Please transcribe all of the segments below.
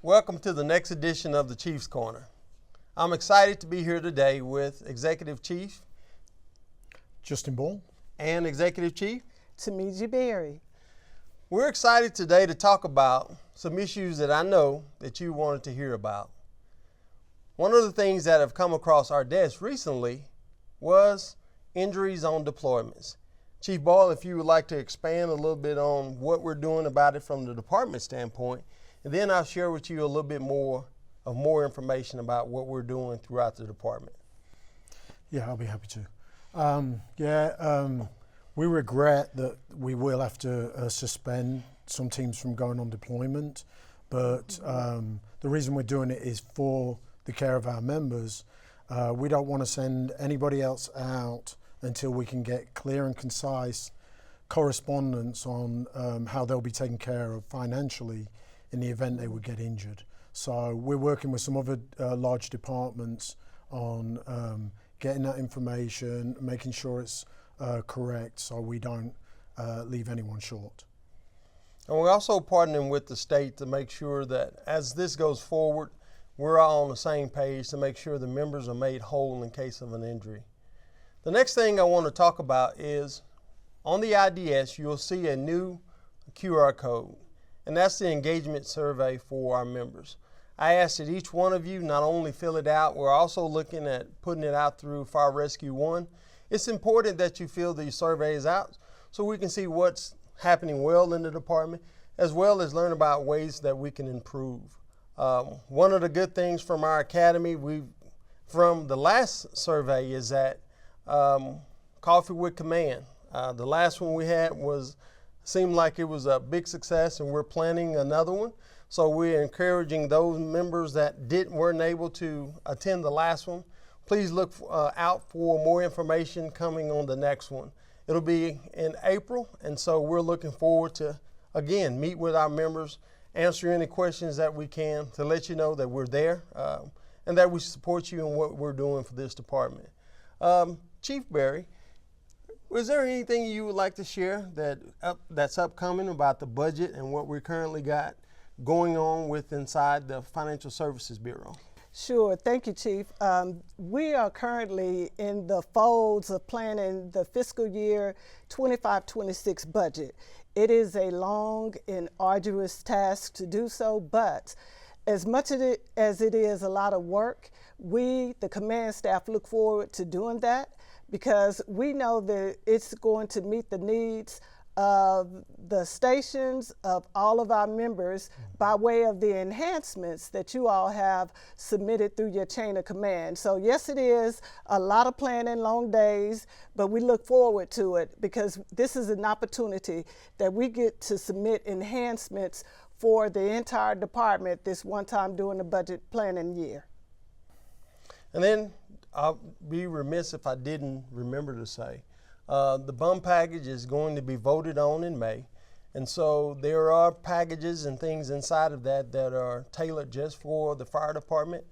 Welcome to the next edition of the Chief's Corner. I'm excited to be here today with Executive Chief Justin Ball and Executive Chief Tameji Berry. We're excited today to talk about some issues that I know that you wanted to hear about. One of the things that have come across our desk recently was injuries on deployments. Chief Ball, if you would like to expand a little bit on what we're doing about it from the department standpoint, and then I'll share with you a little bit more information about what we're doing throughout the department. Yeah, I'll be happy to. We regret that we will have to suspend some teams from going on deployment, but the reason we're doing it is for the care of our members. We don't want to send anybody else out until we can get clear and concise correspondence on how they'll be taken care of financially in the event they would get injured. So we're working with some other large departments on getting that information, making sure it's correct so we don't leave anyone short. And we're also partnering with the state to make sure that as this goes forward, we're all on the same page to make sure the members are made whole in case of an injury. The next thing I want to talk about is on the IDS, you'll see a new QR code, and that's the engagement survey for our members. I asked that each one of you not only fill it out, we're also looking at putting it out through Fire Rescue 1. It's important that you fill these surveys out so we can see what's happening well in the department, as well as learn about ways that we can improve. One of the good things from our academy, from the last survey, is that Coffee with Command. The last one we had seemed like it was a big success, and we're planning another one. So we're encouraging those members that weren't able to attend the last one. Please look out for more information coming on the next one. It'll be in April, and so we're looking forward to, again, meet with our members, answer any questions that we can to let you know that we're there and that we support you in what we're doing for this department. Chief Berry, is there anything you would like to share that's upcoming about the budget and what we currently got going on with inside the Financial Services Bureau? Sure, thank you, Chief. We are currently in the folds of planning the fiscal year 25-26 budget. It is a long and arduous task to do so, but as much as it is a lot of work, we, the command staff, look forward to doing that because we know that it's going to meet the needs of the stations, of all of our members, by way of the enhancements that you all have submitted through your chain of command. So yes, it is a lot of planning, long days, but we look forward to it because this is an opportunity that we get to submit enhancements for the entire department this one time during the budget planning year. And then I'll be remiss if I didn't remember to say, the bump package is going to be voted on in May. And so there are packages and things inside of that are tailored just for the fire department.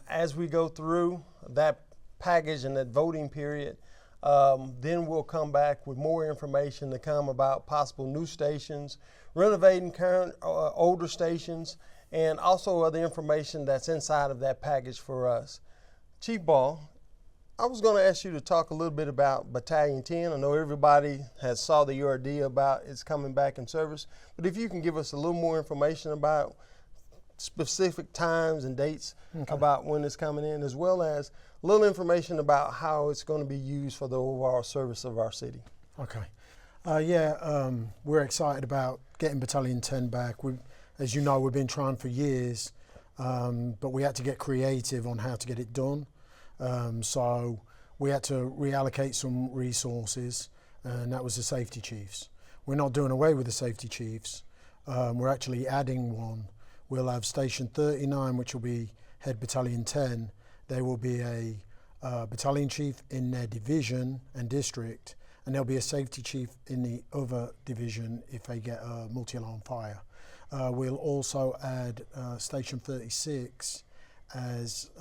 As we go through that package and that voting period, then we'll come back with more information to come about possible new stations, renovating current older stations, and also other information that's inside of that package for us. Chief Ball, I was going to ask you to talk a little bit about Battalion 10. I know everybody has saw the URD about it's coming back in service, but if you can give us a little more information about specific times and dates about when it's coming in, as well as a little information about how it's going to be used for the overall service of our city. Okay. We're excited about getting Battalion 10 back. As you know, we've been trying for years, but we had to get creative on how to get it done. So we had to reallocate some resources, and that was the safety chiefs. We're not doing away with the safety chiefs. We're actually adding one. We'll have Station 39, which will be Head Battalion 10. They will be a battalion chief in their division and district, and there'll be a safety chief in the other division if they get a multi-alarm fire. We'll also add Station 36 as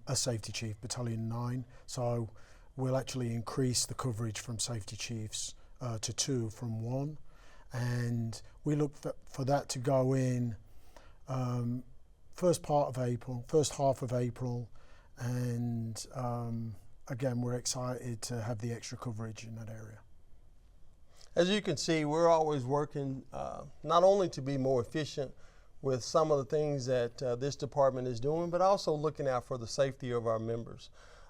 a safety chief, Battalion 9. So we'll actually increase the coverage from safety chiefs to 2 from 1. And we look for that to go in first part of April, first half of April, and again, we're excited to have the extra coverage in that area. As you can see, we're always working not only to be more efficient with some of the things that this department is doing, but also looking out for the safety of our members.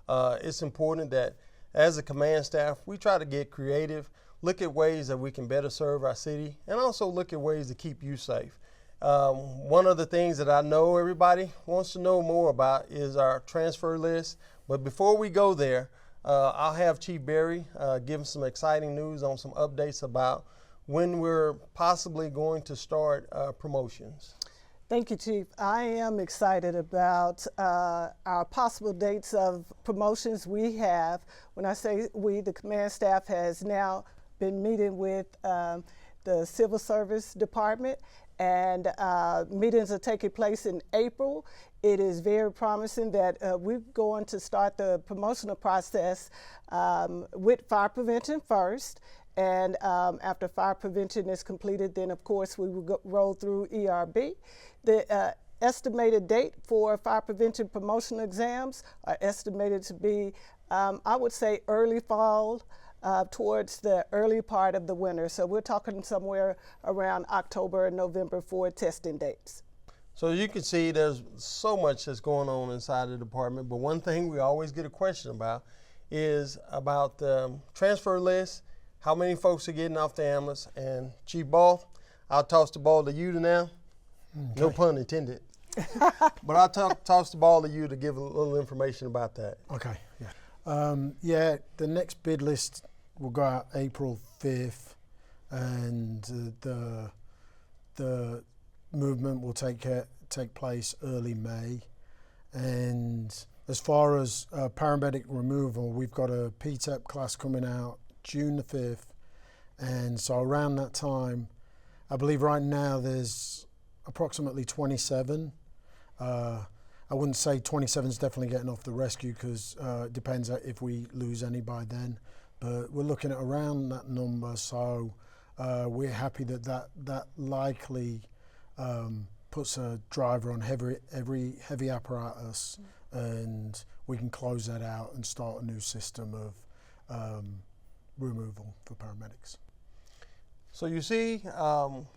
It's important that as a command staff, we try to get creative, look at ways that we can better serve our city, and also look at ways to keep you safe. One of the things that I know everybody wants to know more about is our transfer list. But before we go there, I'll have Chief Berry give some exciting news on some updates about when we're possibly going to start promotions. Thank you, Chief. I am excited about our possible dates of promotions we have. When I say we, the command staff has now been meeting with the Civil Service Department, and meetings are taking place in April. It is very promising that we're going to start the promotional process with fire prevention first. And after fire prevention is completed, then of course we will roll through ERB. The estimated date for fire prevention promotional exams are estimated to be, I would say, early fall, towards the early part of the winter. So we're talking somewhere around October and November for testing dates. So you can see there's so much that's going on inside the department, but one thing we always get a question about is about the transfer list, how many folks are getting off the ambulance, and Chief Ball, I'll toss the ball to you now. Okay. No pun intended. But I'll toss the ball to you to give a little information about that. Okay, yeah. Yeah, the next bid list will go out April 5th, and the movement will take place early May. And as far as paramedic removal, we've got a PTEP class coming out June the 5th, and so around that time, I believe right now there's approximately 27. I wouldn't say 27 is definitely getting off the rescue, because it depends if we lose any by then. But we're looking at around that number, so we're happy that likely puts a driver on every heavy apparatus, and we can close that out and start a new system of removal for paramedics. So you see,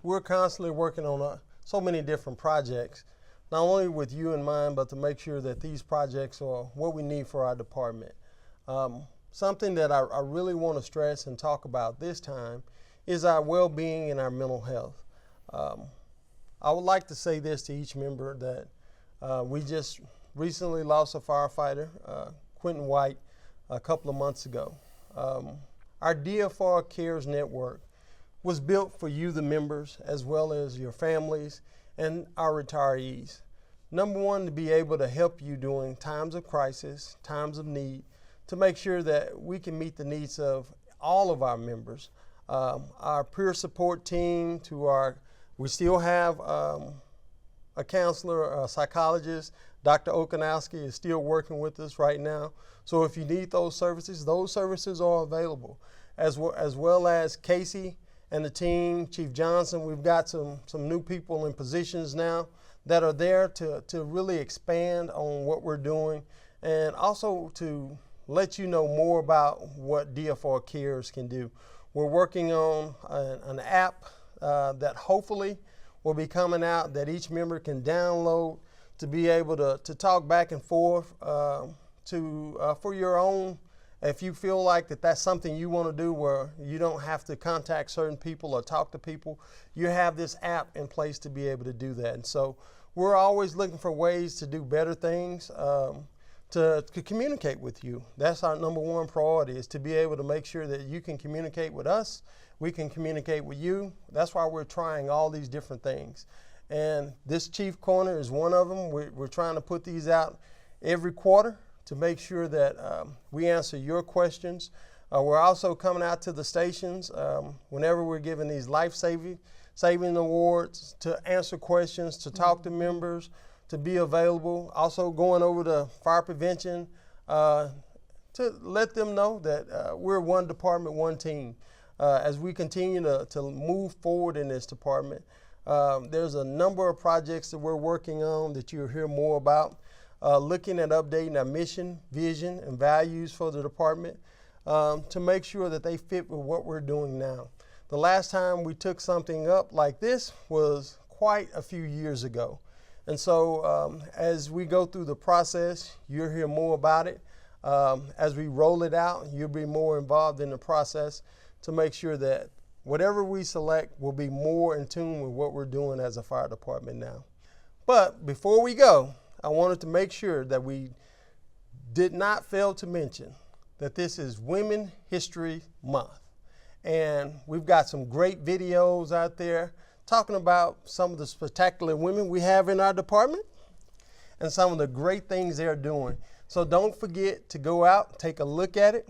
we're constantly working on so many different projects, not only with you in mind, but to make sure that these projects are what we need for our department. Something that I really want to stress and talk about this time is our well-being and our mental health. I would like to say this to each member, that we just recently lost a firefighter, Quentin White, a couple of months ago. Our DFR Cares Network was built for you, the members, as well as your families and our retirees. Number one, to be able to help you during times of crisis, times of need, to make sure that we can meet the needs of all of our members. Our peer support team, we still have a counselor, a psychologist. Dr. Okanowski is still working with us right now. So if you need those services are available. As well as Casey and the team, Chief Johnson, we've got some new people in positions now that are there to really expand on what we're doing, and also to let you know more about what DFR Cares can do. We're working on an app that hopefully will be coming out that each member can download to be able to talk back and forth for your own. If you feel like that's something you want to do where you don't have to contact certain people or talk to people, you have this app in place to be able to do that. And so we're always looking for ways to do better things, to communicate with you. That's our number one priority, is to be able to make sure that you can communicate with us, we can communicate with you. That's why we're trying all these different things. And this Chief Corner is one of them. We're trying to put these out every quarter to make sure that we answer your questions. We're also coming out to the stations whenever we're giving these life-saving awards to answer questions, to talk to members, to be available. Also going over to fire prevention to let them know that we're one department, one team. As we continue to move forward in this department, There's a number of projects that we're working on that you'll hear more about, looking at updating our mission, vision, and values for the department to make sure that they fit with what we're doing now. The last time we took something up like this was quite a few years ago. And so as we go through the process, you'll hear more about it. As we roll it out, you'll be more involved in the process to make sure that whatever we select will be more in tune with what we're doing as a fire department now. But before we go, I wanted to make sure that we did not fail to mention that this is Women History Month. And we've got some great videos out there talking about some of the spectacular women we have in our department and some of the great things they're doing. So don't forget to go out, take a look at it.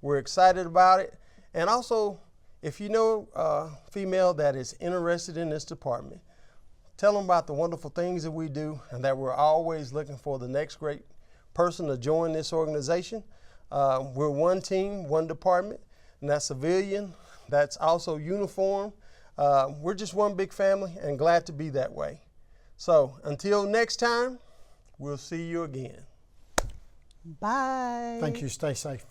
We're excited about it. And also, if you know a female that is interested in this department, tell them about the wonderful things that we do and that we're always looking for the next great person to join this organization. We're one team, one department, and that's civilian, that's also uniform. We're just one big family and glad to be that way. So until next time, we'll see you again. Bye. Thank you. Stay safe.